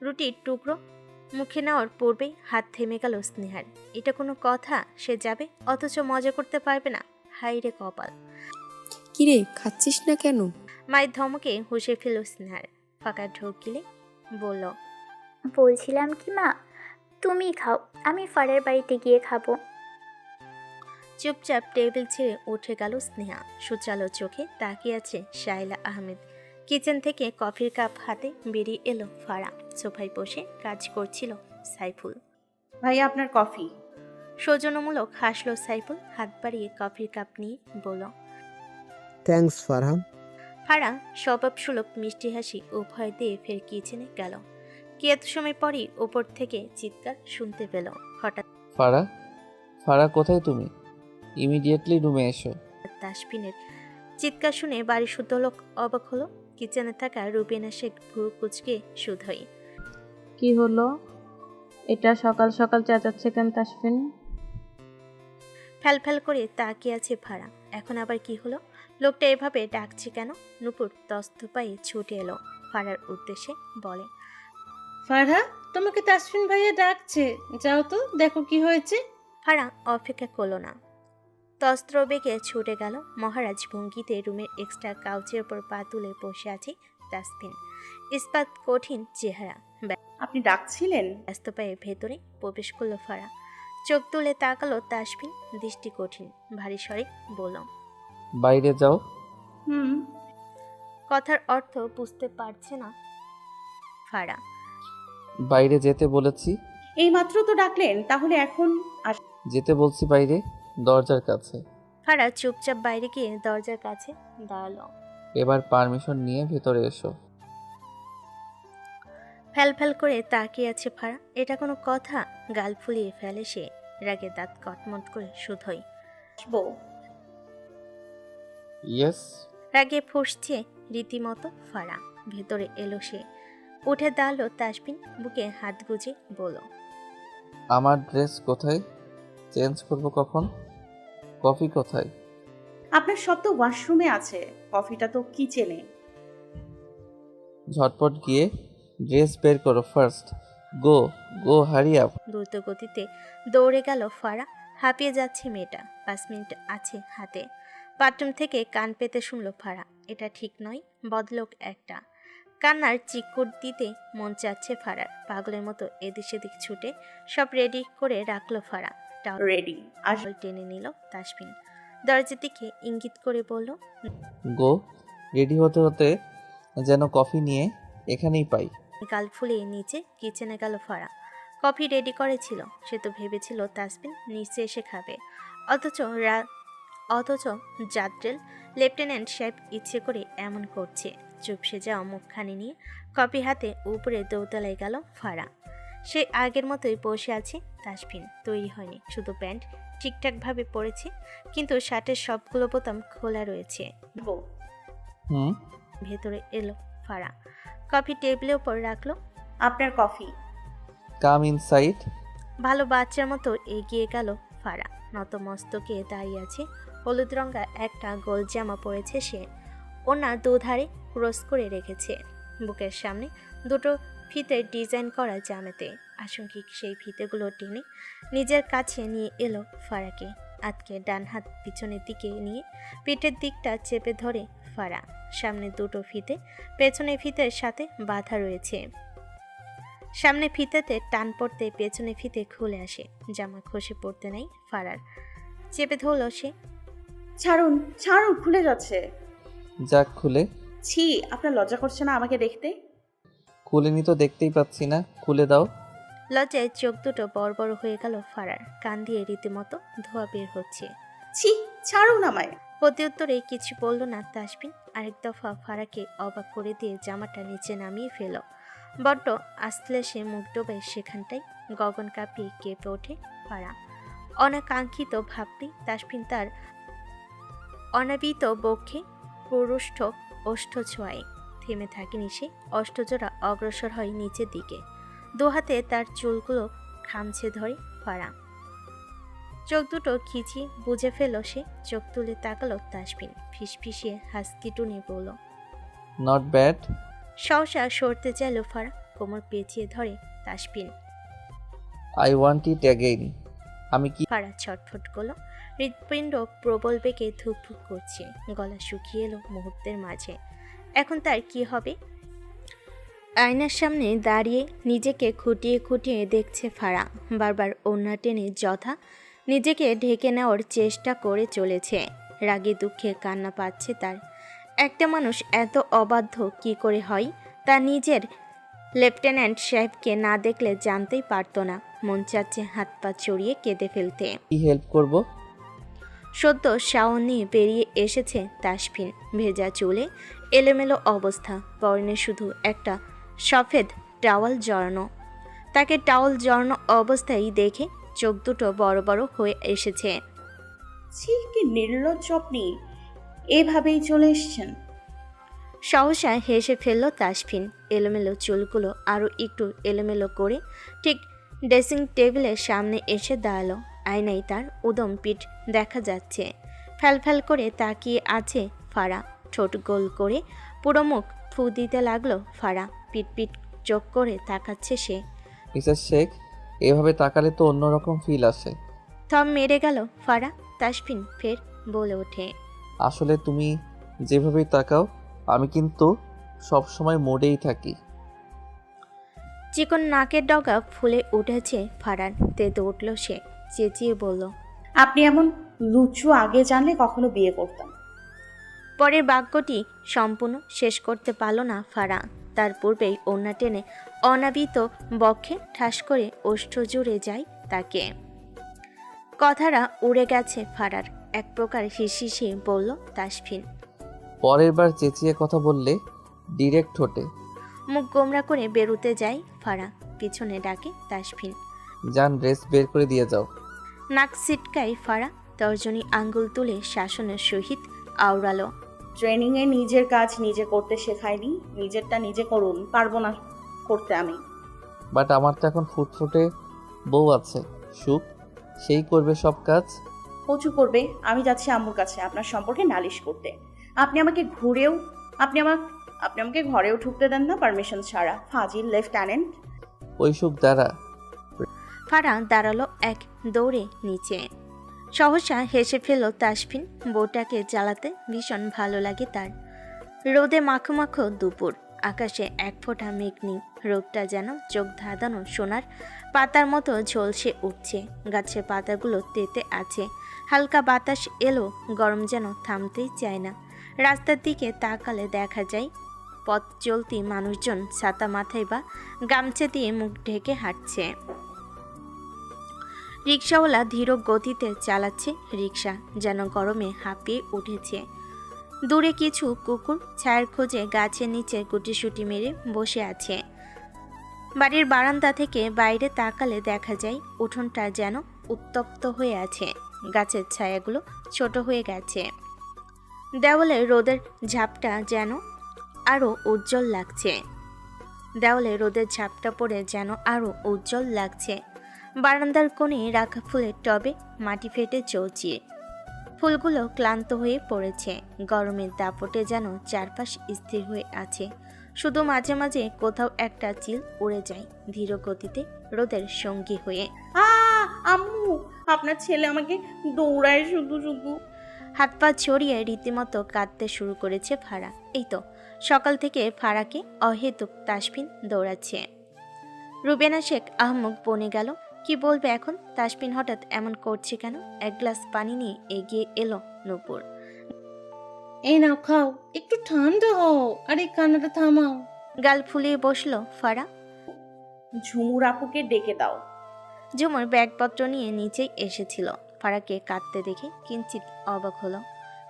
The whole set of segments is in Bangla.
রুটির টুকরো মুখে নেওয়ার পূর্বেই হাত থেমে গেল স্নেহার। এটা কোনো কথা? সে যাবে অথচ মজা করতে পারবে না? হাই রে কপাল। কিরে, খাচ্ছিস না কেন? মায়ের ধমকে হুঁশে ফেল স্নেহার। ফাঁকা ঢোক গিলে বলল, বলছিলাম কি মা, তুমি খাও, আমি ফারের বাড়িতে গিয়ে খাবো। চুপচাপ টেবিল ছেড়ে উঠে গেল স্নেহা। সুচালো চোখে তাকিয়ে আছে শাইলা আহমেদ। কিচেন থেকে কফির কাপ হাতে বেরিয়ে এলো ফারা। সোফায় বসে কাজ করছিল সাইফুল। ভাইয়া আপনার কফি। সৌজন্যমূলক হাসলো সাইফুল, হাত বাড়িয়ে কফির কাপ নিয়ে বলল। থ্যাঙ্কস ফারহান। ফারা স্বভাব সুলভ মিষ্টি হাসি উভয় দিয়ে ফের কিচেনে গেল। এত সময় পরই ওপর থেকে চিৎকার শুনতে পেল। হঠাৎ ফারা, ফারা কোথায় তুমি? ইমিডিয়েটলি রুমে এসো। তাসফিনের চিৎকার শুনে বাড়ি শুদ্ধ লোক অবাক হলো। কিচেনে থাকা রুবিনা শেখ ভুরু কুচকে শুধোই। কি হলো? এটা সকাল সকাল চেঁচাচ্ছে কেন তাসফিন? ফ্যাল করে তাকিয়ে আছে ফারা। এখন আবার কি হলো? লোকটা এভাবে ডাকছে কেন? নূপুর তস্ত পায়ে ছুটে এলো ফারার উদ্দেশ্যে, বলে, ফারহা, তোমাকে তাসফিন ভাইয়া ডাকছে, যাও তো দেখো কি হয়েছে। ফারা অপেক্ষা করলো না, তস্ত্র বেগে ছুটে গেল। মহারাজ ভঙ্গিতে রুমের এক্সট্রা কাউচের ওপর পা তুলে বসে আছে তাসফিন। ইস্পাত কঠিন চেহারা। আপনি ডাকছিলেন? ব্যস্ত পায়ে ভেতরে প্রবেশ করলো ফারা। চোখ তুলে তাকালো তাসফিন, দৃষ্টি কঠিন ভারী স্বরে বলল, বাইরে যাও। হুম। কথার অর্থ বুঝতে পারছে না ফারা। বাইরে যেতে বলেছি। এইমাত্র তো ডাকলেন, তাহলে এখন যেতে বলছি বাইরে, দরজার কাছে। ফারা চুপচাপ বাইরে গিয়ে দরজার কাছে দাঁড়ালো। এবার পারমিশন নিয়ে ভেতরে এসো। ফ্যাল করে তাকিয়ে আছে ফারা। এটা কোনো কথা? গাল ফুলিয়ে ফেলে সে, রাগে দাঁত কটমট করে শুধোই। আসবো। ইয়েস। রাগে ফুঁসছে রীতিমতো ফারা। ভেতরে এলো সে। উঠে দাঁড়ালো তাসফিন, বুকে হাত গুজে বলল, আমার ড্রেস কোথায়? চেঞ্জ করব কখন? কফি কোথায়? আপনার সব তো ওয়াশরুমে আছে, কফিটা তো কিচেনে। ঝটপট গিয়ে ড্রেস বের করো ফার্স্ট। গো গো, হারি আপ। দ্রুত গতিতে দৌড়ে গেল ফারা। হাঁপিয়ে যাচ্ছে মেয়েটা। 5 মিনিট আছে হাতে। বাথরুম থেকে কান পেতে শুনলো ফারা। এটা ঠিক নয়, বদলোক একটা। কান্নার চিকুট দিতে মন চাচ্ছে ফারার। পাগলের মতো এদিক সেদিক ছুটে সব রেডি করে রাখলো ফারা। রেডি। টাওয়াল টেনে নিল তাসফিন। দরজার দিকে ইঙ্গিত করে বলল, গো, রেডি হতে হতে যেন কফি নিয়ে এখানেই পাই। গাল ফুলিয়ে নিচে কিচেনে গেল ফারা। কফি রেডি করেছিল। সে তো ভেবেছিল তাসফিন নিচে এসে খাবে, অথচ জাদ্রেল লেফটেন্যান্ট সাহেব ইচ্ছে করে এমন করছে। চুপসে যাওয়া মুখখানি নিয়ে কফি হাতে উপরে দৌতলায় গেল ফারা। সে আগের মতোই বসে আছে। তাসফিন তৈরি হয়নি, শুধু প্যান্ট ঠিকঠাকভাবে পরেছে, কিন্তু শার্টের সবগুলো বোতাম খোলা রয়েছে। হুম। ভেতরে এলো ফারা। কফি টেবিলের উপর রাখলো। আপনার কফি। কাম ইনসাইড। ভালো বাচ্চার মতো এগিয়ে গেল ফারা। নত মস্তকে দাঁড়িয়ে আছে। হলুদ রঙা একটা গোল জামা পরেছে সে। ওনা দুধারে ক্রস করে রেখেছে। বুকের সামনে দুটো ফিতে ডিজাইন করা জামাতে। আশঙ্কিক সেই ফিতেগুলো টেনে নিজের কাছে নিয়ে এলো ফারাকে। আজকে ডান হাত পিছনের দিকে নিয়ে পিঠের দিকটা চেপে ধরে ফারা। সামনে দুটো ফিতে পেছনে ফিতের সাথে বাঁধা রয়েছে। সামনে ফিতেতে টান পড়তে পেছনে ফিতে খুলে আসে। জামা খসে পড়তে নাই ফারার। চেপে ধরল সে। ছাড়ুন ছাড়ুন, খুলে যাচ্ছে। যাক খুলে। ছি, আপনার লজ্জা করছে না আমাকে দেখতে? খুলেনি তো দেখতেই পাচ্ছি না, খুলে দাও। লজ্জায় চোখ দুটো বড় বড় হয়ে গেল ফারার। কান দিয়ে রীতিমতো ধোয়া বের হচ্ছে। ছি, ছাড়ুন আমায়। প্রত্যুত্তরে কিছু বলল না তাসফিন। আরেক দফা ফারাকে অবাক করে দিয়ে জামাটা নিচে নামিয়ে ফেল। বড্ড আস্তে সে মুখ ডোবে সেখানটাই। গগন কাঁপিয়ে কেঁপে ওঠে ফারা। অনাকাঙ্ক্ষিত ভাবটি তাসফিন তার অনাবিত বক্ষে পুরুষ্ঠ ওষ্ঠ ছোঁয়ায়। থেমে থাকেনি সে। অষ্টজোড়া অগ্রসর হয় নিচের দিকে। দুহাতে তার চুলগুলো খামছে ধরে ফারা। চোখ দুটো খিচিয়ে বুঝে ফেল সে। চোখ তুলে তাকালো তাসফিন। ফিসফিসিয়ে হাসকি টুনে বলল, নট ব্যাড। সহসা সরতে চাইল ফারা। কোমর পেঁচিয়ে ধরে Tasfin. I want it again. আমি কি ফারা ছটফট করলো, হৃৎপিণ্ড প্রবল বেগে ধুকধুক করছে, গলা শুকিয়ে এলো মুহূর্তের মাঝে। এখন তার কি হবে? আয়নার সামনে দাঁড়িয়ে নিজেকে খুঁটিয়ে খুঁটিয়ে দেখছে ফারা। বারবার ওড়না টেনে যথা নিজেকে ঢেকে নেওয়ার চেষ্টা করে চলেছে। রাগে দুঃখে কান্না পাচ্ছে তার। একটা মানুষ এত অবাধ্য কি করে হয় তা নিজের লেফটেন্যান্ট সাহেবকে না দেখলে জানতেই পারতো না। মন চাচ্ছে হাত পা চড়িয়ে কেঁদে ফেলতে। হেল্প করব? সদ্য শাওন নিয়ে বেরিয়ে এসেছে তাসফিন। ভেজা চুলে এলোমেলো অবস্থা, পরনে শুধু একটা সফেদ টাওয়াল জড়ানো। তাকে টাওয়াল জড়ানো অবস্থায় দেখে চোখ দুটো বড় বড় হয়ে এসেছে। ছি, কি নির্লজ্জ আপনি, এভাবেই চলে এসছেন। সহসা হেসে ফেলল তাসফিন। এলোমেলো চুলগুলো আরও একটু এলোমেলো করে ঠিক ড্রেসিং টেবিলের সামনে এসে দাঁড়ালো। আয়নায় তার উদম পিঠ দেখা যাচ্ছে। ফ্যালফ্যাল করে তাকিয়ে আছে ফারা। ঠোঁট গোল করে পুরো মুখ ফু দিতে লাগলো ফারা। পিট পিট চোখ করে তাকাচ্ছে সে। মিসেস শেখ, এভাবে তাকালে তো অন্যরকম ফিল আসে। থম মেরে গেল ফারা। তাসফিন ফের বলে ওঠে, আসলে তুমি যেভাবেই তাকাও আমি কিন্তু সব সময় মোডেই থাকি। চিকন নাকের ডগা ফুলে উঠেছে ফারার। তেতে উঠল সে, চেঁচিয়ে বলল, আপনি এমন লুচু আগে জানলে কখনো বিয়ে করতাম। পরের বাক্যটি সম্পূর্ণ শেষ করতে পারল না ফারা। তার পূর্বেই ওড়না টেনে অনাবিত বক্ষে ঠাস করে ওষ্ঠ জুড়ে যায় তাকে। কথাটা উড়ে গেছে ফারার। এক প্রকার হিসিয়ে বলল তাসফিন। পরের বার চেঁচিয়ে কথা বললে ডিরেক্ট ঠোঁটে। মুখ গোমরা করে বেরুতে যায় ফারা। পিছনে ডাকে তাসফিন। যান, ড্রেস বের করে দিয়ে যাও। নাক সিটকায় ফারা। তর্জনী আঙ্গুল তুলে শাসনের সহিত আওড়ালো। ট্রেনিংয়ে নিজের কাজ নিজে করতে শেখায়নি, নিজেরটা নিজে করুন। পারবো না করতে আমি। বাট আমার তো এখন ফুটফুটে বউ আছে, সুখ, সেই করবে সব কাজ। কচু করবে। আমি যাচ্ছি আম্মুর কাছে আপনার সম্পর্কে নালিশ করতে। আপনি আমাকে ঘরেও ঢুকতে দেন না পারমিশন ছাড়া, ফাজিল লেফটেন্যান্ট। ওই সুখ দ্বারা ফারা দাঁড়ালো এক দৌড়ে নিচে। সহসা হেসে ফেলল তাসফিন। বউটাকে জ্বালাতে ভীষণ ভালো লাগে তার। রোদে মাখো মাখো দুপুর, আকাশে এক ফোঁটা মেঘ নেই। রোদটা যেন চোখ ধাঁধানো সোনার পাতার মতো ঝলসে উঠছে। গাছের পাতাগুলো তেতে আছে। হালকা বাতাস এলো, গরম যেন থামতেই চায় না। রাস্তার দিকে তাকালে দেখা যায় পথ চলতি মানুষজন ছাতা মাথায় বা গামছা দিয়ে মুখ ঢেকে হাঁটছে। রিকশাওয়ালা ধীর গতিতে চালাচ্ছে রিকশা, যেন গরমে হাঁপিয়ে উঠেছে। দূরে কিছু কুকুর ছায়ার খোঁজে গাছের নিচে গুটিসুটি মেরে বসে আছে। বাড়ির বারান্দা থেকে বাইরে তাকালে দেখা যায় উঠোনটা যেন উত্তপ্ত হয়ে আছে। গাছের ছায়াগুলো ছোট হয়ে গেছে। দেওয়ালে রোদের ঝাপটা যেন আরও উজ্জ্বল লাগছে। দেওয়ালে রোদের ঝাপটা পড়ে যেন আরও উজ্জ্বল লাগছে। বারান্দার কোণে রাখা ফুলের টবে মাটি ফেটে চৌচিয়ে। ফুলগুলো ক্লান্ত হয়ে পড়েছে। গরমের দাপটে যেন চারপাশ স্থির হয়ে আছে। শুধু মাঝে মাঝে কোথাও একটা চিল উড়ে যায় ধীর গতিতে রোদের সঙ্গী হয়ে। আম্মু, আপনার ছেলে আমাকে দৌড়ায় শুধু শুধু। হাত পা ছড়িয়ে রীতিমতো কাঁদতে শুরু করেছে ফারা। এই তো সকাল থেকে ফারাকে অহেতুক তাসফিন দৌড়াচ্ছে। রুবেনা শেখ আহমদ বনে গেল। কি বলবে এখন? তাসফিন হঠাৎ এমন করছে কেন? এক গ্লাস পানি নিয়ে এগিয়ে এলো নূপুর। এই নাও খাও, একটু ঠান্ডা হও, আর এই কান্নাটা থামাও। গাল ফুলিয়ে বসলো ফারা। ঝুমুর আপুকে ডেকে দাও। ঝুমুর ব্যাগপত্র নিয়ে নিচেই এসেছিল। ফারাকে কাঁদতে দেখে কিঞ্চিত অবাক হলো।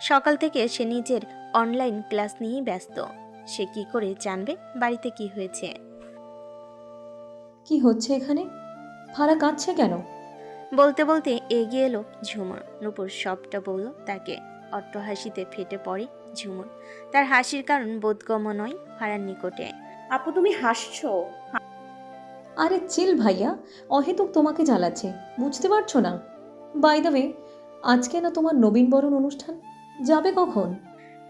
সকাল থেকে সে নিজের অনলাইন ক্লাস নিয়েই ব্যস্ত। সে কি করে জানবে বাড়িতে কি হয়েছে? কি হচ্ছে এখানে? ফারা কাঁদছে কেন? বলতে বলতে এগিয়ে এলো ঝুমুর। নূপুর সবটা বলল তাকে। অট্ট হাসিতে ফেটে পড়ে ঝুমুর। তার হাসির কারণ বোধগম্য নয় ফারার নিকটে। আপু, তুমি হাসছো? আরে চিল ভাইয়া, অহেতুক তোমাকে জ্বালাচ্ছে, বুঝতে পারছো না? বাই দ্য ওয়ে, আজকে না তোমার নবীনবরণ অনুষ্ঠান, যাবে কখন?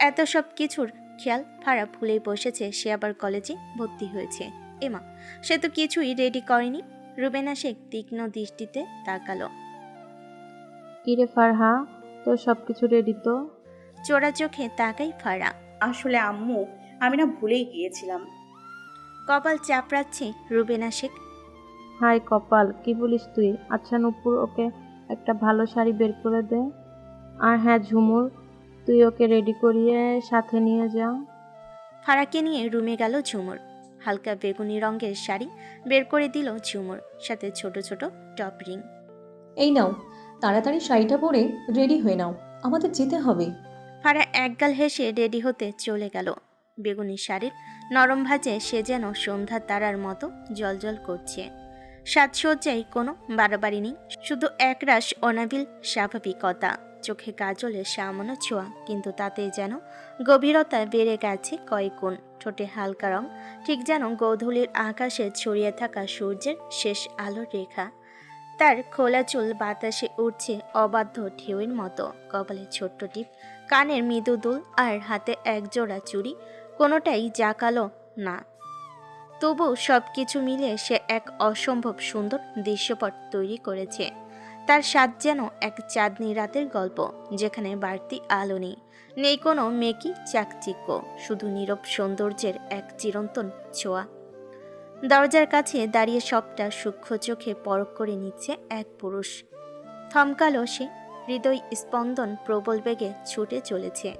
এত সব কিছুর খেয়াল ফারা ভুলেই বসেছে সে আবার কলেজে ভর্তি হয়েছে। এমা, সে তো কিছুই রেডি করেনি। রুবেনা শেখ তীক্ষ্ণ দৃষ্টিতে তাকালো। কিরে ফারহা, তোর সবকিছু রেডি তো? চোরা চোখে তাকাই ফারা। আসলে আম্মু, আমি না ভুলেই গিয়েছিলাম। কপাল চাপড়াচ্ছে রুবেনা শেখ। হাই কপাল, কি বলিস তুই? আচ্ছা নূপুর, ওকে একটা ভালো শাড়ি বের করে দে। আর হ্যাঁ ঝুমুর, তুই ওকে রেডি করিয়ে সাথে নিয়ে যা। ফারাকে নিয়ে রুমে গেল ঝুমুর। হালকা বেগুনি রঙের শাড়ি বের করে দিল ঝুমুর, সাথে ছোট ছোট টপ রিং। এই নাও, তাড়াতাড়ি শাড়িটা পরে রেডি হয়ে নাও, আমাদের যেতে হবে। ফারা একগাল হেসে রেডি হতে চলে গেল। বেগুনি শাড়ির নরম ভাঁজে সে যেন সন্ধ্যার তারার মতো জলজল করছে। সাজসজ্জায় কোনো বাড়াবাড়ি নেই, শুধু একরাশ অনাবিল স্বাভাবিকতা। চোখে কাজলের সামান্য ছোঁয়া, কিন্তু তাতে যেন গভীরতা বেড়ে গেছে কয়েকগুণ। ঠোঁটে হালকা রং, ঠিক যেন গোধূলির আকাশে ছড়িয়ে থাকা সূর্যের শেষ আলোর রেখা। তার খোলা চুল বাতাসে উঠছে অবাধ্য ঢেউয়ের মতো। কপালে ছোট্ট টিপ, কানের মৃদু দুল, আর হাতে এক জোড়া চুড়ি, কোনোটাই জাঁকালো না। তবু সব কিছু মিলিয়ে সে এক অসম্ভব সুন্দর দৃশ্যপট তৈরি করেছে। তার স্বাদ যেন এক চাঁদনি রাতের গল্প, যেখানে বাড়তি আলো নেই, নেই কোনো মেকি চাকচিক্য, শুধু নীরব সৌন্দর্যের এক চিরন্তন ছোঁয়া। দরজার কাছে দাঁড়িয়ে সবটা সূক্ষ্ম চোখে পরখ করে নিচ্ছে এক পুরুষ। থমকালো সে, হৃদয় স্পন্দন প্রবল বেগে ছুটে চলেছে।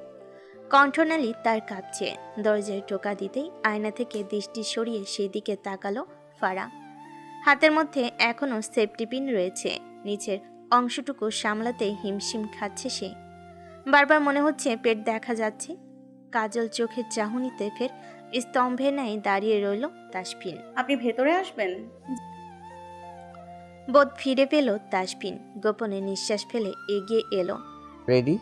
কণ্ঠনালী তার কাঁপছে। দরজায় টোকা দিতেই আয়না থেকে দৃষ্টি সরিয়ে সেদিকে তাকালো ফারা। হাতের মধ্যে এখনো সেফটি পিন রয়েছে। নিচের অংশটুকু সামলাতেই হিমশিম খাচ্ছে সে। বারবার মনে হচ্ছে পেট দেখা যাচ্ছে। কাজল চোখের চাহনিতে ফের স্তম্ভের ন্যায় দাঁড়িয়ে রইল তাসফিন। আপনি ভেতরে আসবেন? বোধ ফিরে পেল তাসফিন। গোপনে নিঃশ্বাস ফেলে এগিয়ে এলো। রেডি?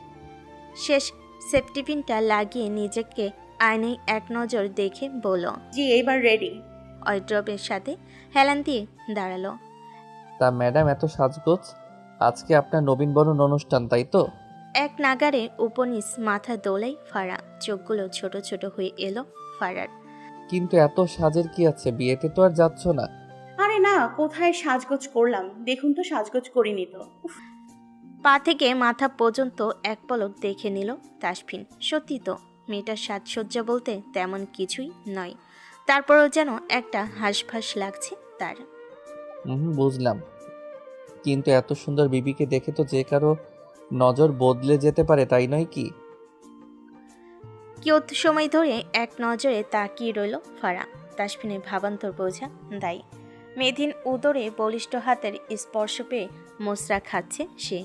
শেষ সেফটি পিনটা লাগিয়ে নিজেকে আয়নায় এক নজর দেখে বলল, জি, এইবার রেডি। ওয়ার্ড্রবের সাথে হেলান দিয়ে দাঁড়ালো। তা ম্যাডাম, এত সাজগোজ? আজকে আপনার নবীনবরণ অনুষ্ঠান, তাই তো? এক নাগারে উপনিস মাথা দোলাই ফারা। চোখগুলো ছোট ছোট হয়ে এলো ফারার। কিন্তু এত সাজের কি আছে? বিয়েতে তো আর যাচ্ছ না। আরে না, কোথায় সাজগোজ করলাম? দেখুন তো, সাজগোজ করিনি তো। উফ, পা থেকে মাথা পর্যন্ত এক পলক দেখে নিল তাসফিন। সত্যি তো, মেয়েটার সাজসজ্জা বলতে তেমন কিছুই নয়, তারপরও যেন একটা হাঁসফাঁস লাগছে তার। বুঝলাম, কিন্তু এত সুন্দর বিবিকে দেখে তো যে কারো নজর বদলে যেতে পারে, তাই নয় কি? কিয়ত সময় ধরে এক নজরে তাকিয়ে রইল ফারা। তাসফিনের ভাবান্তর বোঝা দায়ী। মেধিন উদরে বলিষ্ঠ হাতের স্পর্শ পেয়ে মোসরা খাচ্ছে সে।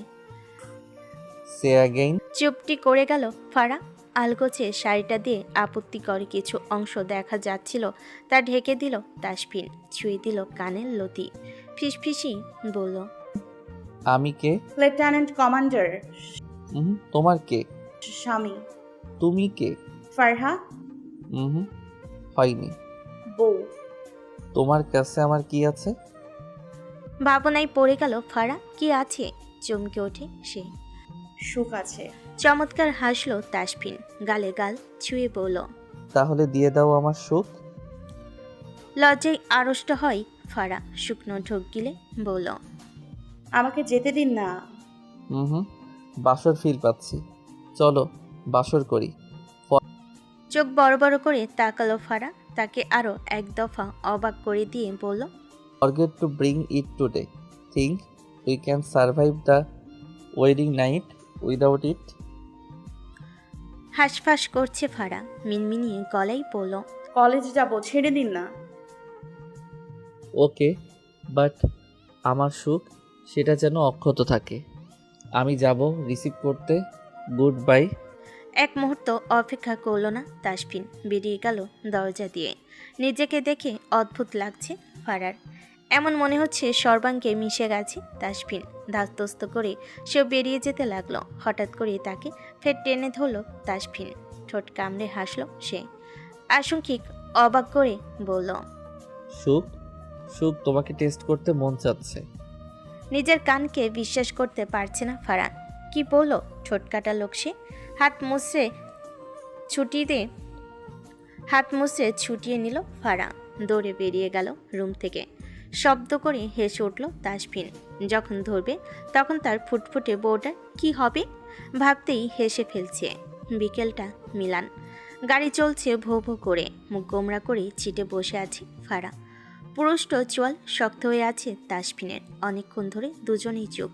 সে অ্যাগেইন। চুপটি করে গেল ফারা। আলগোছে শাড়িটা দিয়ে আপত্তিকর কিছু অংশ দেখা যাচ্ছিল, তা ঢেকে দিল তাসফিন। ছুঁয়ে দিল কানের লতি। ফিসফিসি বলল, আমি কে? লেফটেন্যান্ট কমান্ডার তোমার কে? স্বামী। তুমি কে? ফারহা, হয়নি। বউ। তোমার কাছে আমার কি আছে? ভাবনায় পড়ে গেল ফারা। কি আছে? চমকে ওঠে সে। সুখ আছে। চমৎকার হাসলো তাসফিন, গালে গাল ছুঁয়ে বলল, তাহলে দিয়ে দাও আমার সুখ। লজ্জায় আড়ষ্ট হয় ফারা। শুকনো ঢোক গিলে বলল, আমাকে যেতে দিন না। বাসর ফিল পাচ্ছি, চলো বাসর করি। চোখ বড় বড় করে তাকালো ফারা। তাকে আরো এক দফা অবাক করে দিয়ে বলল, forget to bring it today. Think we can survive the wedding night without it. হাঁসফাঁস করছে ফারা। মিনমিনিয়ে গলাই বলল, কলেজ যাব, ছেড়ে দিন না। ওকে, বাট আমার সুখ সেটা যেন অক্ষত থাকে। আমি যাব রিসিভ করতে। Good bye. এক মুহূর্ত অপেক্ষা করল না তাসফিন, বেরিয়ে গেল দরজা দিয়ে। নিজেকে দেখে অদ্ভুত লাগছে ফারার। এমন মনে হচ্ছে সর্বাঙ্গে মিশে গেছে তাসফিন। ধাস্তস্ত করে সেও বেরিয়ে যেতে লাগলো। হঠাৎ করে তাকে ফের টেনে ধরল তাসফিন। ঠোঁট কামড়ে হাসলো সে। আশঙ্কিক অবাক করে বলল, সুখ, সুখ তোমাকে টেস্ট করতে মন চাচ্ছে। নিজের কানকে বিশ্বাস করতে পারছে না ফারা। কি বলল? ঠোঁট কাটা লোক সে। হাত মুছড়ে ছুটিয়ে নিল ফারা। দৌড়ে বেরিয়ে গেল রুম থেকে। শব্দ করে হেসে উঠল তাসফিন। যখন ধরবে তখন তার ফুটফুটে বউটার কি হবে ভাবতেই হেসে ফেলছে। বিকেলটা মিলান। গাড়ি চলছে ভো ভো করে, মুখ গোমরা করে চিটে বসে আছে ফারা। পুরুষ্ট চোয়াল শক্ত হয়ে আছে তাসফিনের। অনেকক্ষণ ধরে দুজনেই চুপ,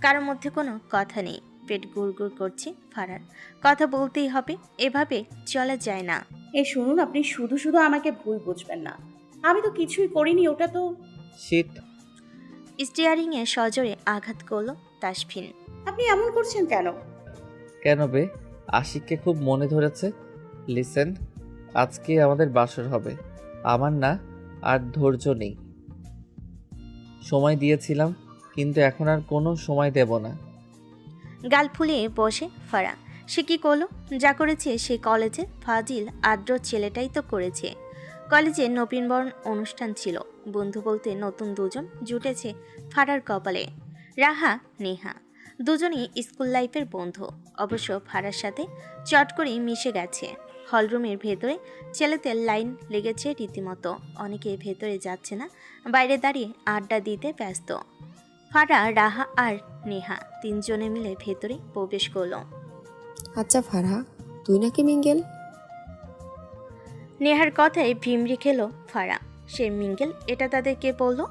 কারোর মধ্যে কোনো কথা নেই। পেট গুড়গুড় করছে ফারার। কথা বলতেই হবে, এভাবে চলা যায় না। এই শুনুন, আপনি শুধু শুধু আমাকে ভুল বুঝবেন না। আমি তো কিছুই করিনি, ওটা তো। শিট। স্টিয়ারিংয়ে সজোরে আঘাত করলো তাসফিন। আপনি এমন করছেন কেন? কেন বে? আশিককে খুব মনে ধরেছে। লিসেন, আজকে আমাদের বাসর হবে। আমার না আর ধৈর্য নেই। সময় দিয়েছিলাম, কিন্তু এখন আর কোনো সময় দেব না। গাল ফুলিয়ে বসে ফারা। সে কি করলো? যা করেছে সে কলেজে ফাজিল আদ্র ছেলেটাই তো করেছে। কলেজে নবীনবরণ অনুষ্ঠান ছিল। বন্ধু বলতে নতুন দুজন জুটেছে ফারার কপালে, রাহা নেহা। দুজনই স্কুল লাইফের বন্ধু। অবশ্য ফারার সাথে চট করেই মিশে গেছে। হলরুমের ভেতরে ছেলেদের লাইন লেগেছে রীতিমতো। অনেকে ভেতরে যাচ্ছে না, বাইরে দাঁড়িয়ে আড্ডা দিতে ব্যস্ত। ফারা, রাহা আর নেহা তিনজনে মিলে ভেতরে প্রবেশ করলো। আচ্ছা ফারহা, তুই নাকি মিঙ্গেল? নেহার কথায় ভিমরি খেলো ফারা। সে মিঙ্গেল, এটা তাদের কে বললো?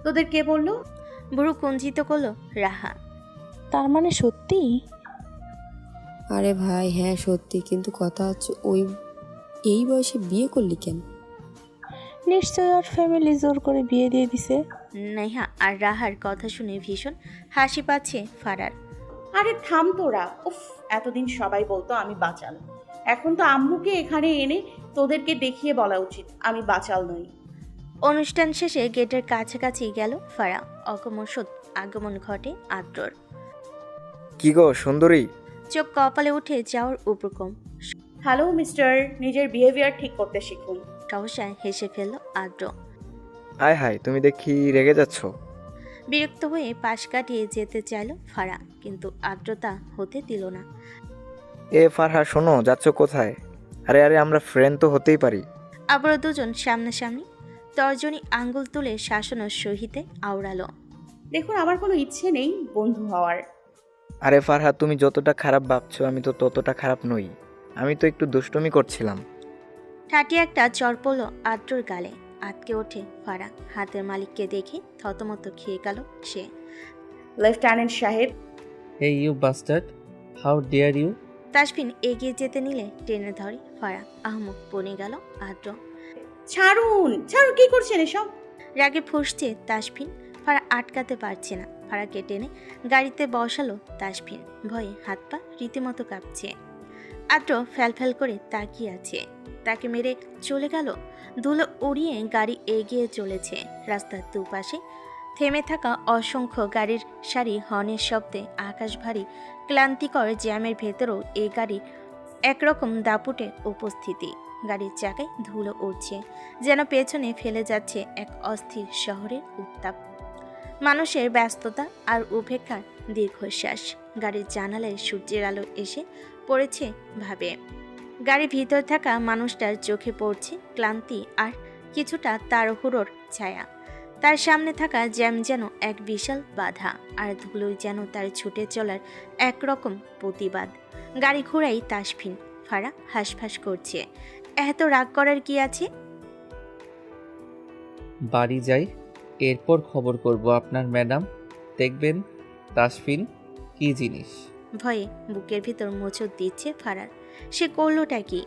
তোদের কে বললো? বুড়ো কুঞ্চিত করলো রাহা। তার মানে সত্যি? আরে ভাই হ্যাঁ সত্যি, কিন্তু কথা হচ্ছে এই বয়সে বিয়ে করলি কেন? নিশ্চয়ই ওর ফ্যামিলি জোর করে বিয়ে দিয়ে দিছে। নেহা আর রাহার কথা শুনে ভীষণ হাসি পাচ্ছে ফারার। আরে থাম তোরা। উফ, এতদিন সবাই বলতো আমি বাচাল। এখন তো আম্মুকে এখানে এনে তোদেরকে দেখিয়ে বলা উচিত আমি বাচাল নই। অনুষ্ঠান শেষে গেটের কাছাকাছি গেল ফারা। অকমসৎ আগমন ঘটে আদ্রর। কি গো সুন্দরী? চোখ কপালে উঠে যাওয়ার উপক্রম। হ্যালো মিস্টার, নিজের বিহেভিয়ার ঠিক করতে শিখুন। সহসা হেসে ফেলল আদ্র। হায় হায়, তুমি দেখি রেগে যাচ্ছ। বিরক্ত হয়ে পাশ কাটিয়ে যেতে চাইল ফারা, কিন্তু আদ্রতা হতে দিল না। এ ফারহা শোনো, যাচ্ছ কোথায়? আরে আরে, আমরা ফ্রেন্ড তো হতেই পারি। আবারও দুজন সামনাসামনি। তর্জনী আঙ্গুল তুলে শাসনের সহিতে আওড়ালো। দেখুন, আমার কোনো ইচ্ছে নেই বন্ধু হওয়ার। আরে ফারহা, তুমি যতটা খারাপ ভাবছো আমি তো ততটা খারাপ নই। আমি তো একটু দুষ্টুমি করছিলাম। ঠাটি একটা চর পড়ল আদ্রর গালে। আটকে ওঠে ফারা। হাতের মালিককে দেখে থতমত খেয়ে গেল সে। লেফটেন্যান্ট সাহেব। Hey you bastard, how dare you! Tasfin এগিয়ে যেতে নিলে টেনে ধরে ফারা। আহমক বনে গেল আদ্র। ছাড়ুন ছাড়ুন, কি করছেন এসব? রাগে ফুঁসছে তাসফিন। ফারা আটকাতে পারছে না। ফারাকে টেনে গাড়িতে বসালো তাসফিন। ভয়ে হাত পা রীতিমতো কাঁপছে। আদ্র ফ্যালফ্যাল করে তাকিয়ে আছে। তাকে মেরে চলে গেল। ধুলো উড়িয়ে গাড়ি এগিয়ে চলেছে। রাস্তার দুপাশে থেমে থাকা অসংখ্য গাড়ির সারি, হর্নের শব্দে আকাশ ভারী। ক্লান্তিকর জ্যামের ভেতরেও এই গাড়ির একরকম দাপুটে উপস্থিতি। গাড়ির চাকায় ধুলো উড়ছে, যেন পেছনে ফেলে যাচ্ছে এক অস্থির শহরের উত্তাপ। মানুষের ব্যস্ততা আর উপেক্ষার দীর্ঘশ্বাস। গাড়ির জানালায় সূর্যের আলো এসে পড়েছে ভাবে। গাড়ির ভিতর থাকা মানুষটার চোখে পড়ছে ক্লান্তি আর কিছুটা তাড়াহুড়োর ছায়া। তার সামনে থাকা জ্যাম যেন এক বিশাল বাধা, আর ধুলোই যেন তার ছুটে চলার একরকম প্রতিবাদ। গাড়ি ঘোড়াই তাসফিন। ফারা হাঁসফাঁস করছে। এত রাগ করার কি আছে? বাড়ি যাই, এরপর খবর করব আপনার ম্যাডাম। দেখবেন তাসফিন কি জিনিস। ভয়ে বুকের ভিতর মোচড় দিচ্ছে ফারার। সে করলোটা কি?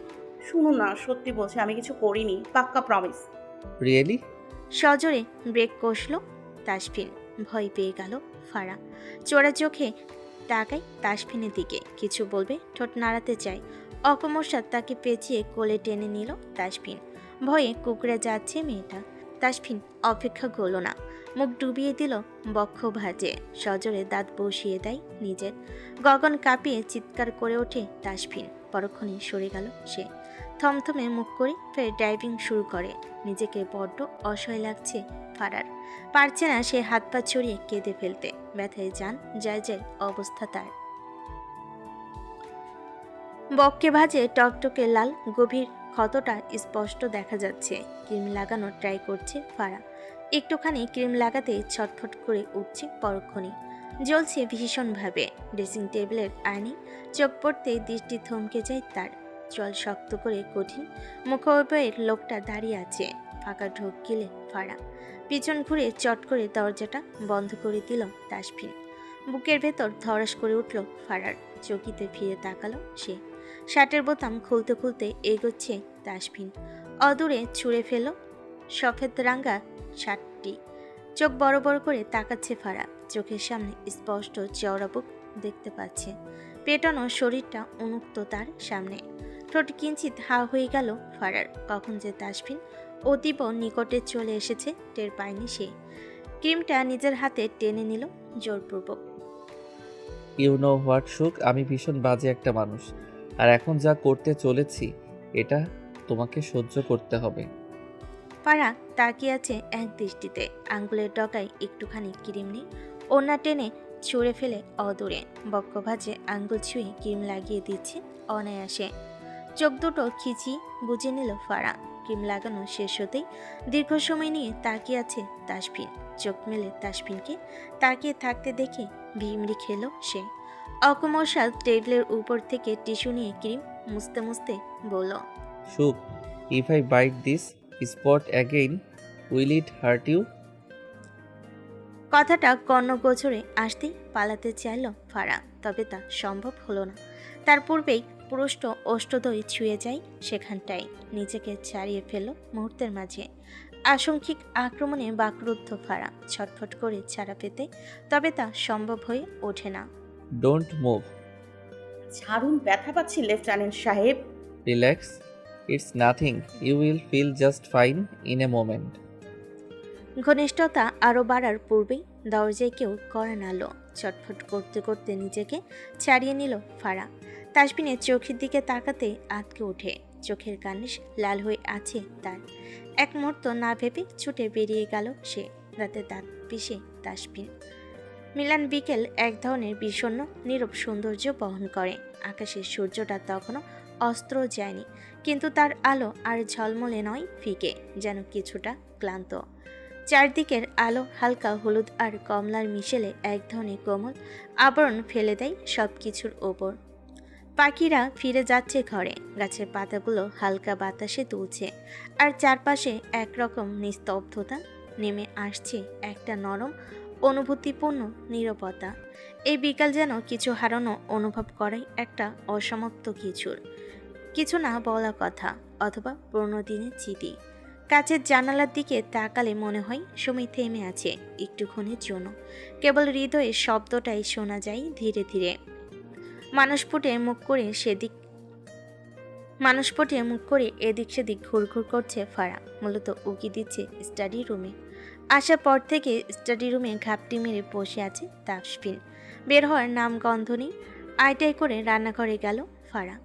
শুনুন না, সত্যি বলছি আমি কিছু করিনি, পাক্কা প্রমিস। রিয়েলি? সজোরে ব্রেক কষল তাসফিন। ভয় পেয়ে গেল ফারা। চোরা চোখে তাকায় তাসফিনের দিকে। কিছু বলবে, ঠোঁট নাড়াতে চায়। অকমসাৎ তাকে পেঁচিয়ে কোলে টেনে নিল তাসফিন। ভয়ে কুকড়ে যাচ্ছে মেয়েটা। তাসফিন অপেক্ষা করল না, মুখ ডুবিয়ে দিল বক্ষ ভাঁজে। সজোরে দাঁত বসিয়ে দেয় নিজের। গগন কাঁপিয়ে চিৎকার করে ওঠে তাসফিন। পরক্ষণে সরে গেল সে। থমথমে মুখ করে ফের ড্রাইভিং শুরু করে। নিজেকে বড্ড অসহায় লাগছে ফারার। পারছে না সে হাত পা ছড়িয়ে কেঁদে ফেলতে। ব্যথায় যান যায় যায় অবস্থা তার। বক্ষে ভাজে টকটকে লাল গভীর ক্ষতটা স্পষ্ট দেখা যাচ্ছে। ক্রিম লাগানোর ট্রাই করছে ফারা। একটুখানি ক্রিম লাগাতে ছটফট করে উঠছে পরক্ষণে। জ্বলছে ভীষণভাবে। ড্রেসিং টেবিলের আয়নে চোখ পড়তে দৃষ্টি থমকে যায় তার। চল শক্ত করে কঠিন মুখোপায়ের লোকটা দাঁড়িয়ে আছে। ফাঁকা ঢোক গিলে ফারা। পিছন ঘুরে চট করে দরজাটা বন্ধ করে দিল তাসফিন। বুকের ভেতর ধরাস করে উঠল ফারার। চকিতে ফিরে তাকালো সে। শার্টের বোতাম খুলতে খুলতে এগোচ্ছে তাসফিন। অদূরে ছুঁড়ে ফেল সফেদ রাঙ্গা শার্টটি। চোখ বড় বড় করে তাকাচ্ছে ফারা। চোখের সামনে স্পষ্ট চওড়া বুক দেখতে পাচ্ছে। পেটানো শরীরটা উন্মুক্ত তার সামনে। ঠোঁট কিঞ্চিত হা হয়ে গেল ফারার। কখন যে তাসফিন অতীব নিকটে চলে এসেছে টের পায়নি সে। ক্রিমটা নিজের হাতে টেনে নিল জোরপূর্বক। ইউ নো হোয়াট সুখ, আমি ভীষণ বাজে একটা মানুষ, আর এখন যা করতে চলেছি এটা তোমাকে সহ্য করতে হবে। ফারা তাকিয়ে আছে এক দৃষ্টিতে। আঙ্গুলের ডগায় একটুখানি ক্রিম নেই। ওড়না টেনে ছুঁড়ে ফেলে অদূরে। বক্ষ ভাজে আঙ্গুল ছুঁয়ে ক্রিম লাগিয়ে দিচ্ছে অনায়াসে। চোখ দুটো খিচি বুঝে নিল ফারা। ক্রিম লাগানো শেষ হতেই দীর্ঘ সময় নিয়ে তাকিয়ে আছে তাসফিন। চোখ মেলে তাসফিনকে তাকিয়ে থাকতে দেখে ভিমড়ি খেল সে। অকমর্ষাল টেবিলের উপর থেকে টিস্যু নিয়ে ক্রিম মুছতে মুছতে বলল, সুখ, if I bite this spot again will it hurt you? কথাটা কর্ণগোচরে আসতেই পালাতে চাইল ফারা, তবে তা সম্ভব হলো না। তার পূর্বেই পুরুষ্ট অষ্টদয় ছুঁয়ে যায় সেখানটায়। নিজেকে ছাড়িয়ে ফেল মুহূর্তের মাঝে। আশঙ্কিক আক্রমণে বাকরুদ্ধ ফারা ছটফট করে ছাড়া পেতে, তবে তা সম্ভব হয়ে ওঠে না। ডোন্ট মুভ, ছাড়ুন, ব্যথা পাচ্ছি লেফটেন্যান্ট সাহেব। Relax, it's nothing, you will feel just fine in a moment. ঘনিষ্ঠতা আরও বাড়ার পূর্বেই দরজায় কেউ কড়া নাড়ল। ছটফট করতে করতে নিজেকে ছাড়িয়ে নিল ফারা। তাসফিনের চোখের দিকে তাকাতে আটকে ওঠে। চোখের কার্নিশ লাল হয়ে আছে তার। এক মুহূর্ত না ভেবে ছুটে বেরিয়ে গেল সে। রাতে দাঁত পিষে তাসফিন। মিলান বিকেল এক ধরনের বিষণ্ণ নীরব সৌন্দর্য বহন করে। আকাশের সূর্যটা তখনও অস্ত্র যায়নি, কিন্তু তার আলো আর ঝলমলে নয়, ফিকে, যেন কিছুটা ক্লান্ত। চারদিকের আলো হালকা হলুদ আর কমলার মিশেলে এক ধরনের কোমল আবরণ ফেলে দেয় সব কিছুর ওপর। পাখিরা ফিরে যাচ্ছে ঘরে। গাছের পাতাগুলো হালকা বাতাসে দুলছে, আর চারপাশে একরকম নিস্তব্ধতা নেমে আসছে। একটা নরম অনুভূতিপূর্ণ নীরবতা। এই বিকাল যেন কিছু হারানো অনুভব করাই একটা অসমাপ্ত কিছুর, কিছু না বলা কথা, অথবা পুরনো দিনের স্মৃতি। কাছের জানালার দিকে তাকালে মনে হয় সময় থেমে আছে একটুক্ষণের জন্য। কেবল হৃদয়ের শব্দটাই শোনা যায় ধীরে ধীরে। মানুষ ফুটে মুখ করে এদিক সেদিক ঘুরঘুর করছে ফারা। মূলত উকি দিচ্ছে স্টাডি রুমে। আসার পর থেকে স্টাডি রুমে ঘাপটি মেরে বসে আছে তাসফিন। বের হওয়ার নাম গন্ধ নেই। আইটাই করে রান্নাঘরে গেল ফারা।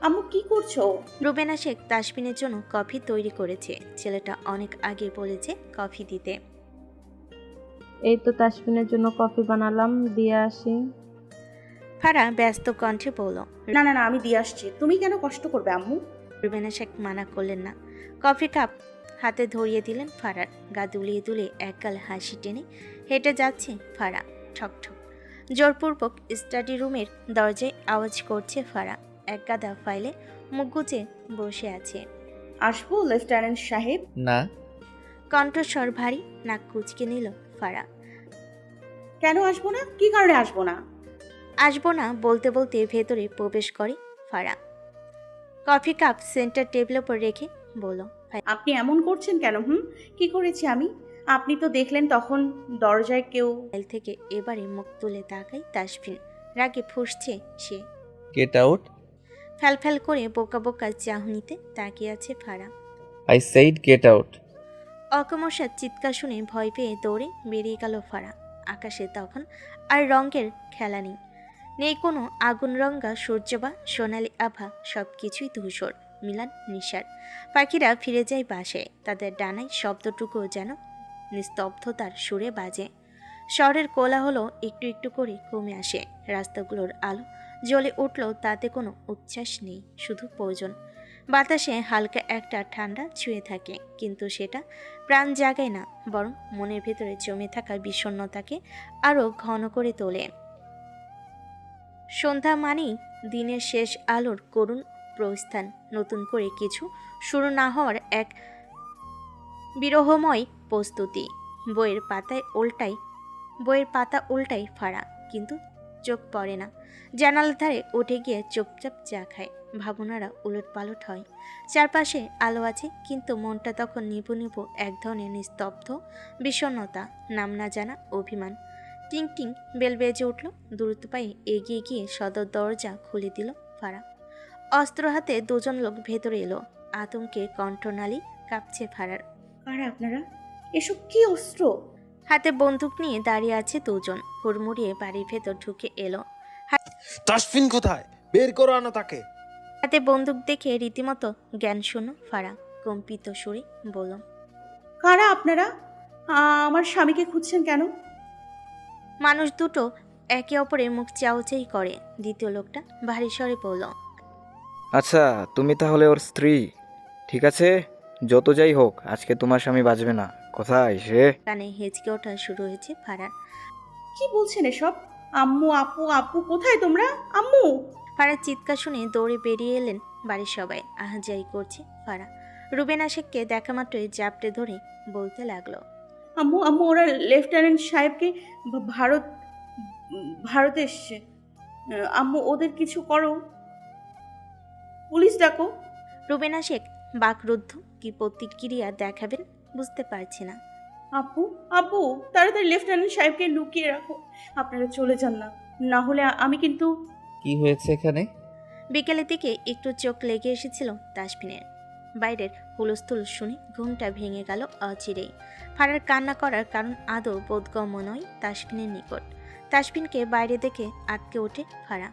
আম্মু কি করছো? রুবেনা শেখ তাসফিনের জন্য কফি তৈরি করেছে। ছেলেটা অনেক আগে বলেছে কফি দিতে। এই তো তাসফিনের জন্য কফি বানালাম, দিয়ে আসি। ফারা ব্যস্ত কণ্ঠে বলল। না না না, আমি দিয়ে আসছি। তুমি কেন কষ্ট করবে আম্মু? রুবেনা শেখ মানা করলেন না। কফি কাপ হাতে ধরিয়ে দিলেন ফারার। গা দুলিয়ে দুলিয়ে একগাল হাসি টেনে হেঁটে যাচ্ছে ফারা। ঠক ঠক জোরপূর্বক স্টাডি রুমের দরজায় আওয়াজ করছে ফারা। এক গাদা ফাইলে মুখ গুজে বসে আছে। আসবো লেফটেন্যান্ট সাহেব? না। কণ্ঠস্বর ভারী, নাক কুচকে নিল ফারা। কেন আসবো না? কি কারণে আসবো না? আসবো না বলতে বলতে ভেতরে প্রবেশ করে ফারা। কফি কাপ সেন্টার টেবিলের উপর রেখে বলল, আপনি এমন করছেন কেন? কি করেছি আমি? আপনি তো দেখলেন তখন দরজায় কেউ। ফাইল থেকে এবারে মুখ তুলে তাকায় তাসফিন। রাগে ফুঁসছে সে। Get out. ফ্যাল করে বোকা বোকা চাহনিতে তাকিয়ে আছে Farah. I said get out. অকমর্ষার চিৎকার শুনে ভয় পেয়ে দৌড়ে বেরিয়ে গেল ফারা। আকাশে তখন আর রঙের খেলা নেই। নেই কোনো আগুন রঙা সূর্য বা সোনালি আভা, সব কিছুই ধূসর, মিলান নিশার। পাখিরা ফিরে যায় বাসায়। তাদের ডানায় শব্দটুকুও যেন নিস্তব্ধতার সুরে বাজে। শহরের কোলাহল একটু একটু করে কমে আসে। রাস্তাগুলোর আলো জ্বলে উঠল, তাতে কোনো উচ্ছ্বাস নেই, শুধু প্রয়োজন। বাতাসে হালকা একটা ঠান্ডা ছুঁয়ে থাকে, কিন্তু সেটা প্রাণ জাগায় না, বরং মনের ভেতরে জমে থাকা বিষণ্ণতাকে আরও ঘন করে তোলে। সন্ধ্যা মানেই দিনের শেষ আলোর করুণ প্রস্থান, নতুন করে কিছু শুরু না হওয়ার এক বিরহময় প্রস্তুতি। বইয়ের পাতা উল্টাই ফাড়া, কিন্তু চোখ পড়ে না। জানালার ধারে উঠে গিয়ে চুপচাপ চা খায়। ভাবনারা উলটপালট হয়। চারপাশে আলো আছে, কিন্তু মনটা তখন নিভু নিভু এক ধরনের নিস্তব্ধ বিষণ্ণতা, নাম না জানা অভিমান। টিং টিং বেল বেজে উঠল। দ্রুত পায়ে এগিয়ে গিয়ে সদর দরজা খুলে দিল ফাড়া। অস্ত্র হাতে দুজন লোক ভেতরে এলো। আতঙ্কে কণ্ঠনালী কাঁপছে ফাড়ার। কারা আপনারা? এসব কি অস্ত্র? হাতে বন্দুক নিয়ে দাঁড়িয়ে আছে দুজন। হুড়মুড়িয়ে বাড়ির ভেতর ঢুকে এলো। তাসফিন কোথায়? বের করো আনো তাকে। হাতে বন্দুক দেখে রীতিমতো জ্ঞান শূন্য ফাড়া কম্পিত সুরে বলল, কারা আপনারা? আমার স্বামীকে খুঁজছেন কেন? মানুষ দুটো একে অপরের মুখ চাউচাই করে। দ্বিতীয় লোকটা ভারী স্বরে বলল, আচ্ছা, তুমি তাহলে ওর স্ত্রী? ঠিক আছে, যত যাই হোক, আজকে তোমার স্বামী বাঁচবে না। কোথায় সে? কানে হেঁচকে ওঠা শুরু হয়েছে ফাড়ার। কি বলছেন এসব? আম্মু, আপু, আপু কোথায় তোমরা? আম্মু! ফাড়ার চিৎকার শুনে দৌড়ে বেরিয়ে এলেন বাড়ির সবাই। আহাজারি করছে ফাড়া। রুবেনা শেখকে দেখা মাত্রই জাপটে ধরে বলতে লাগলো, আম্মু, আম্মু, ওরা লেফটেন্যান্ট সাহেবকে ভারতে এসছে। আম্মু, ওদের কিছু করো, পুলিশ ডাকো। রুবেনা শেখ বাকরুদ্ধ, কি প্রতিক্রিয়া দেখাবেন বুঝতে পারছে না। আপু, আপু, তাড়াতাড়ি লেফটেন্যান্ট সাহেবকে লুকিয়ে রাখো। আপনারা চলে যান না, না হলে আমি কিন্তু। কি হয়েছে এখানে? বিকেলের দিকে একটু চোখ লেগে এসেছিল তাসফিনের। বাইরের হুলস্থুল শুনে ঘুমটা ভেঙে গেল অচিরেই। ফাড়ার কান্না করার কারণ আদৌ বোধগম্য নয় তাসফিনের নিকট। তাসফিনকে বাইরে দেখে আটকে ওঠে ফাড়া।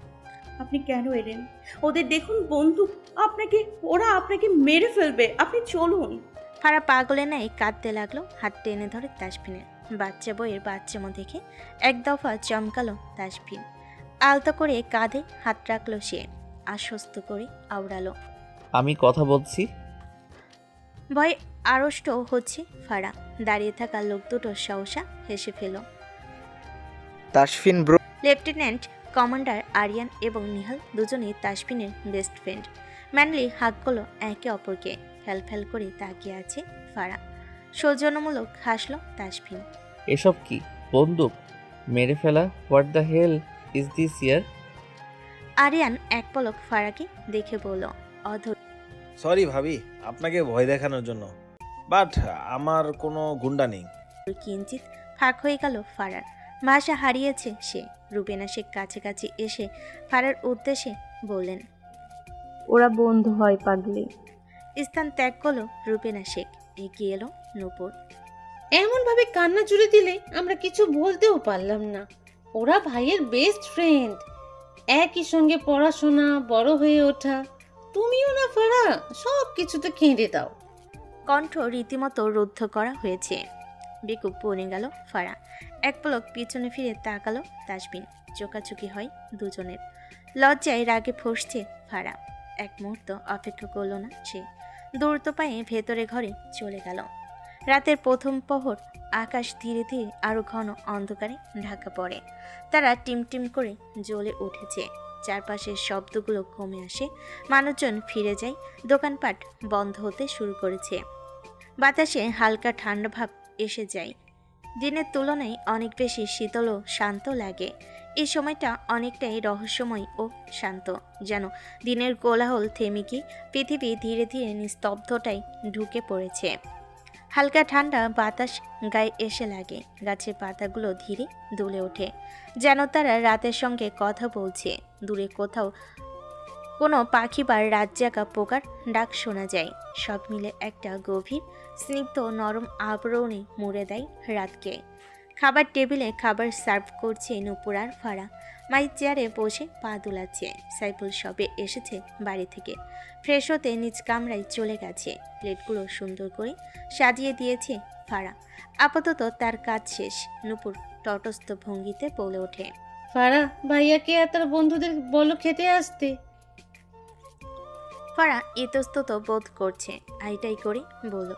আপনি কেন এলেন? ওদের দেখুন বন্দুক, ওরা আপনাকে মেরে ফেলবে। আপনি চলুন। ফাড়া পাগলের ন্যায় কাঁদতে লাগলো। হাত টেনে ধরে তাসফিনের। বাচ্চা বইয়ের বাচ্চামো দেখে এক দফা চমকালো তাসফিন। আলতো করে কাঁধে হাত রাখলো সে। আশ্বস্ত করে আওড়ালো, আমি কথা বলছি। ভয় আড়ষ্ট হচ্ছে ফাড়া। দাঁড়িয়ে থাকা লোক দুটো সহসা হেসে ফেল। Tasfin bro. Lieutenant commander Ariyan এবং নিহাল দুজনেই তাসফিনের বেস্ট ফ্রেন্ড। ম্যানলি হাত করলো একে অপরকে। ফ্যাল করে তাকিয়ে আছে ফাড়া। সৌজন্যমূলক হাসলো তাসফিন। এসব কি? বন্দুক মেরে ফেলা? What the hell is this ইয়ার? আরিয়ান এক পলক ফাড়াকে দেখে বলল, অধর সরি ভাবি, আপনাকে ভয় দেখানোর জন্য, বাট আমার কোনো গুন্ডা নেই। কিঞ্চিত ফাঁক হয়ে গেল ফাড়ার। ভাষা হারিয়েছে সে। রুবেনা শেখ কাছাকাছি এসে ফাড়ার উদ্দেশ্যে বললেন, ওরা বন্ধু হয় পাগলি। স্থান ত্যাগ করলো রুবেনা শেখ। এগিয়ে এলো নূপুর। এমনভাবে কান্না জুড়ে দিলে আমরা কিছু বলতেও পারলাম না। ওরা ভাইয়ের বেস্ট ফ্রেন্ড, একই সঙ্গে পড়াশোনা, বড় হয়ে ওঠা। তুমিও না ফাড়া, সব কিছুতে কেঁদে দাও। কণ্ঠ রীতিমতো রুদ্ধ করা হয়েছে। বেকুব পড়ে গেল ফাড়া। এক পলক পিছনে ফিরে তাকালো তাসফিন। চোকাচুকি হয় দুজনের। লজ্জায় রাগে ফসছে ফাড়া। এক মুহূর্ত অপেক্ষা করল না সে। দ্রুত পায়ে ভেতরে ঘরে চলে গেল। রাতের প্রথম প্রহর। আকাশ ধীরে ধীরে আরো ঘন অন্ধকারে ঢাকা পড়ে। তারা টিমটিম করে জ্বলে উঠেছে। চারপাশের শব্দগুলো কমে আসে। মানুষজন ফিরে যায়। দোকানপাট বন্ধ হতে শুরু করেছে। বাতাসে হালকা ঠান্ডা ভাব এসে যায়। দিনের তুলনায় অনেক বেশি শীতল ও শান্ত লাগে। এই সময়টা অনেকটাই রহস্যময় ও শান্ত, যেন দিনের কোলাহল থেমে গিয়ে পৃথিবী ধীরে ধীরে নিস্তব্ধতায় ঢুকে পড়েছে। হালকা ঠান্ডা বাতাস গায়ে এসে লাগে। গাছের পাতাগুলো ধীরে দুলে ওঠে, যেন তারা রাতের সঙ্গে কথা বলছে। দূরে কোথাও কোনো পাখি বা রাত জাগা পোকার ডাক শোনা যায়। সব মিলে একটা গভীর স্নিগ্ধ নরম আবরণে মুড়ে দেয় রাতকে। খাবার টেবিলে খাবার সার্ভ করছে নূপুর আর ফাড়া। মায়ের চেয়ারে বসে পা দুলাচ্ছে। সাইফুল সবে এসেছে বাড়ি থেকে। ফ্রেশ হতে নিজ কামরায় চলে গেছে। প্লেটগুলো সুন্দর করে সাজিয়ে দিয়েছে ফাড়া। আপাতত তার কাজ শেষ। নূপুর তটস্থ ভঙ্গিতে বলে ওঠে, ফাড়া, ভাইয়াকে আর তার বন্ধুদের বলো খেতে আসতে। ফারা ইতস্তত বোধ করছে, আইটাই করে বলল,